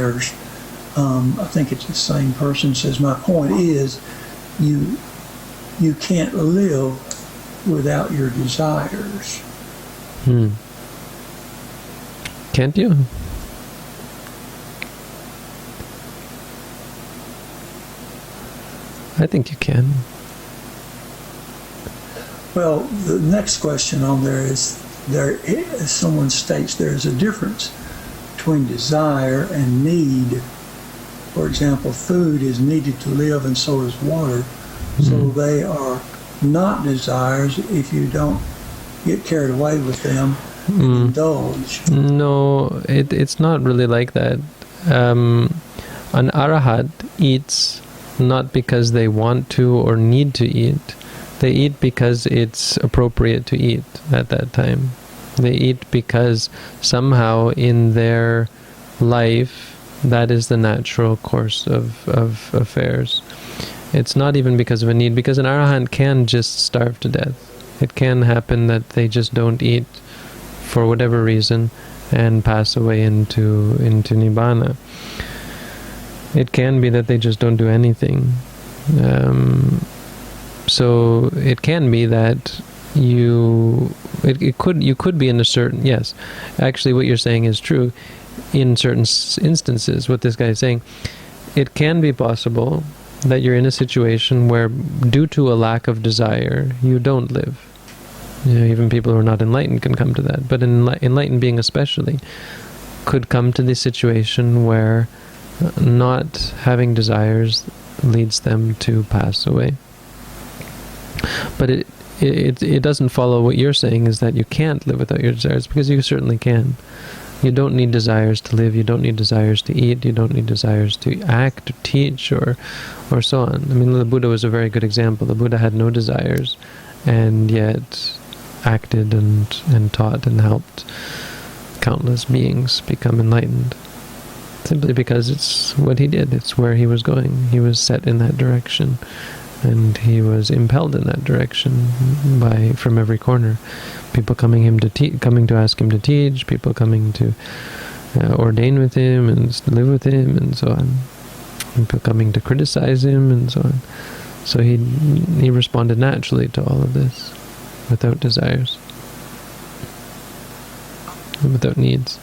desires. I think it's the same person says, my point is, you can't live without your desires. Can't you? I think you can. Well, the next question on there is, someone states there's a difference between desire and need. For example, food is needed to live, and so is water. So they are not desires if you don't get carried away with them and indulge. No, it's not really like that. An arahat eats not because they want to or need to eat. They eat because it's appropriate to eat at that time. They eat because somehow in their life that is the natural course of affairs. It's not even because of a need, because an arahant can just starve to death. It can happen that they just don't eat for whatever reason and pass away into nibbana. It can be that they just don't do anything. So it can be that you could be in a certain, yes, actually what you're saying is true. In certain instances, what this guy is saying, it can be possible that you're in a situation where, due to a lack of desire, you don't live. Even people who are not enlightened can come to that. But enlightened being especially could come to the situation where not having desires leads them to pass away. But it doesn't follow what you're saying is that you can't live without your desires, because you certainly can. You don't need desires to live, you don't need desires to eat, you don't need desires to act, to teach, or so on. I mean, the Buddha was a very good example. The Buddha had no desires, and yet acted and taught and helped countless beings become enlightened. Simply because it's what he did, it's where he was going. He was set in that direction, and he was impelled in that direction from every corner. People coming to ask him to teach, people coming to ordain with him and live with him, and so on. People coming to criticize him, and so on. So he responded naturally to all of this, without desires, and without needs.